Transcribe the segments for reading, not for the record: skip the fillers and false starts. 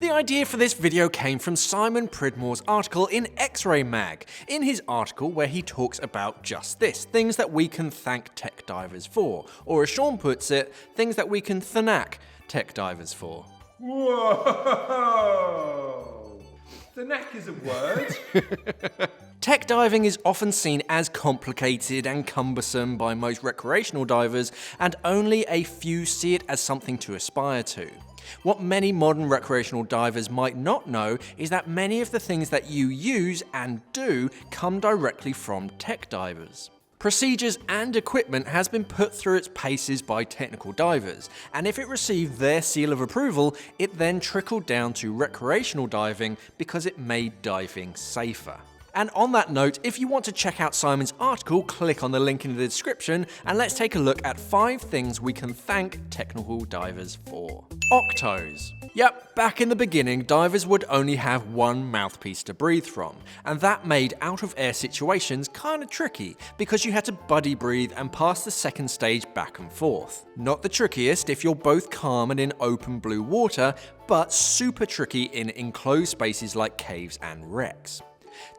The idea for this video came from Simon Pridmore's article in Xray Mag, in his article where he talks about just this, things that we can thank tech divers for, or as Shaun puts it, things that we can Thnak tech divers for. Whoa! Thnak is a word? Tech diving is often seen as complicated and cumbersome by most recreational divers, and only a few see it as something to aspire to. What many modern recreational divers might not know is that many of the things that you use and do come directly from tech divers. Procedures and equipment has been put through its paces by technical divers, and if it received their seal of approval, it then trickled down to recreational diving because it made diving safer. And on that note, if you want to check out Simon's article, click on the link in the description and let's take a look at 5 things we can thank technical divers for. Octos. Yep, back in the beginning, divers would only have one mouthpiece to breathe from, and that made out-of-air situations kinda tricky, because you had to buddy breathe and pass the second stage back and forth. Not the trickiest if you're both calm and in open blue water, but super tricky in enclosed spaces like caves and wrecks.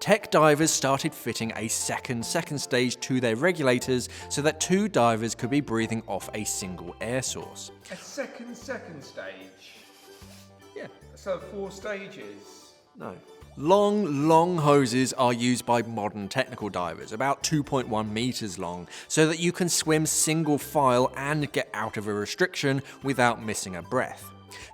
Tech divers started fitting a second stage to their regulators so that 2 divers could be breathing off a single air source. A second stage? Yeah. So 4 stages? No. Long hoses are used by modern technical divers, about 2.1 meters long, so that you can swim single file and get out of a restriction without missing a breath.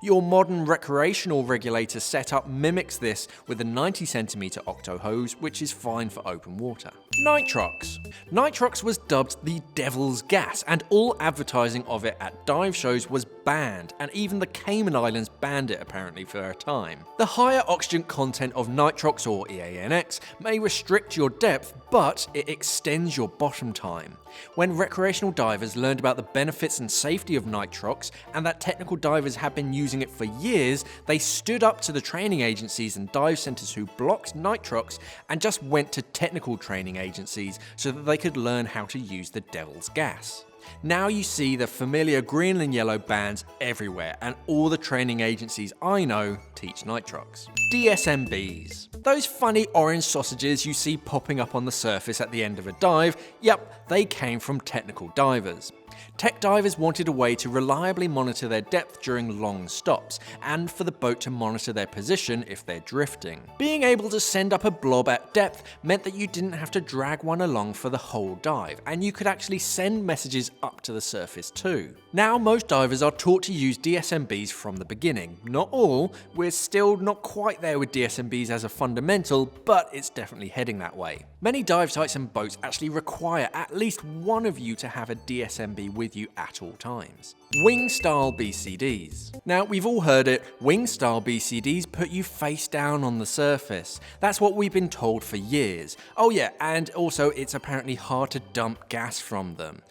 Your modern recreational regulator setup mimics this with a 90cm Octo hose, which is fine for open water. Nitrox. Nitrox was dubbed the devil's gas, and all advertising of it at dive shows was banned, and even the Cayman Islands banned it apparently for a time. The higher oxygen content of Nitrox, or EANX, may restrict your depth, but it extends your bottom time. When recreational divers learned about the benefits and safety of Nitrox, and that technical divers had been using it for years, they stood up to the training agencies and dive centers who blocked Nitrox and just went to technical training agencies so that they could learn how to use the devil's gas. Now you see the familiar green and yellow bands everywhere, and all the training agencies I know teach Nitrox. DSMBs. Those funny orange sausages you see popping up on the surface at the end of a dive, yep, they came from technical divers. Tech divers wanted a way to reliably monitor their depth during long stops, and for the boat to monitor their position if they're drifting. Being able to send up a blob at depth meant that you didn't have to drag one along for the whole dive, and you could actually send messages up to the surface too. Now most divers are taught to use DSMBs from the beginning. Not all, we're still not quite there with DSMBs as a fundamental, but it's definitely heading that way. Many dive sites and boats actually require at least one of you to have a DSMB with you at all times. Wing style BCDs. Now we've all heard it, wing style BCDs put you face down on the surface. That's what we've been told for years. Oh yeah, and also it's apparently hard to dump gas from them.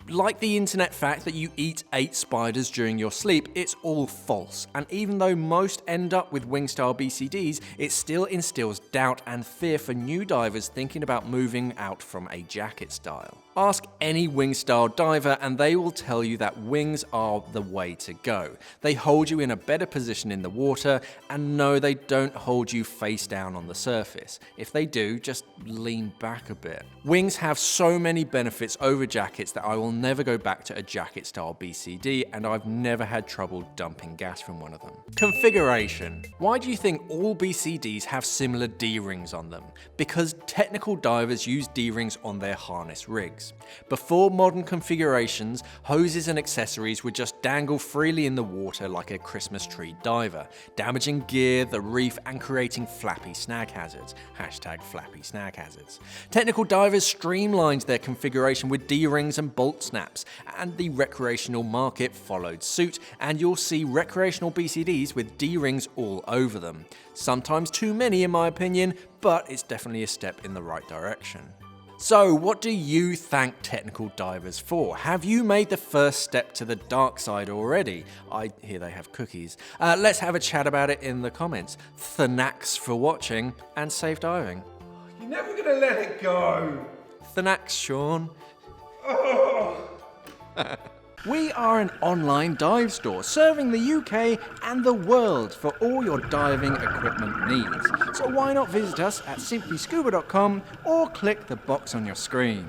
Like the internet fact that you eat 8 spiders during your sleep, it's all false. And even though most end up with wing-style BCDs, it still instills doubt and fear for new divers thinking about moving out from a jacket style. Ask any wing-style diver and they will tell you that wings are the way to go. They hold you in a better position in the water, and no, they don't hold you face down on the surface. If they do, just lean back a bit. Wings have so many benefits over jackets that I will never go back to a jacket style BCD, and I've never had trouble dumping gas from one of them. Configuration. Why do you think all BCDs have similar D-rings on them? Because technical divers use D-rings on their harness rigs. Before modern configurations, hoses and accessories would just dangle freely in the water like a Christmas tree diver, damaging gear, the reef, and creating flappy snag hazards. #flappy snag hazards. Technical divers streamlined their configuration with D-rings and bolt snaps, and the recreational market followed suit, and you'll see recreational BCDs with D-rings all over them. Sometimes too many in my opinion, but it's definitely a step in the right direction. So what do you thank technical divers for? Have you made the first step to the dark side already? I hear they have cookies. Let's have a chat about it in the comments. Thanks for watching, and safe diving. You're never gonna let it go. Thanks, Shaun. Oh. We are an online dive store serving the UK and the world for all your diving equipment needs. So why not visit us at simplyscuba.com or click the box on your screen.